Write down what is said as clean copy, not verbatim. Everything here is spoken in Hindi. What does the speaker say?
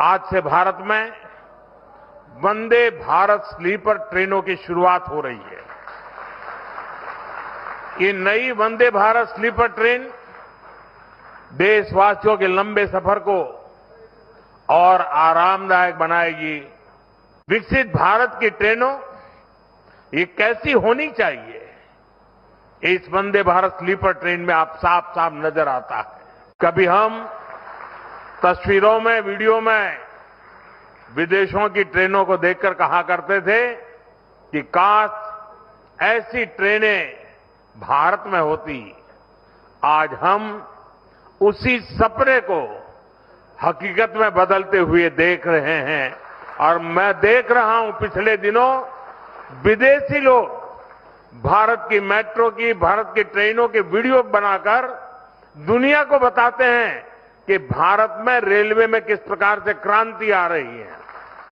आज से भारत में वंदे भारत स्लीपर ट्रेनों की शुरुआत हो रही है। ये नई वंदे भारत स्लीपर ट्रेन देशवासियों के लंबे सफर को और आरामदायक बनाएगी। विकसित भारत की ट्रेनों ये कैसी होनी चाहिए, इस वंदे भारत स्लीपर ट्रेन में आप साफ साफ नजर आता है। कभी हम तस्वीरों में, वीडियो में विदेशों की ट्रेनों को देखकर कहा करते थे कि काश ऐसी ट्रेनें भारत में होती। आज हम उसी सपने को हकीकत में बदलते हुए देख रहे हैं और मैं देख रहा हूं पिछले दिनों विदेशी लोग भारत की मेट्रो की, भारत की ट्रेनों के वीडियो बनाकर दुनिया को बताते हैं कि भारत में रेलवे में किस प्रकार से क्रांति आ रही है।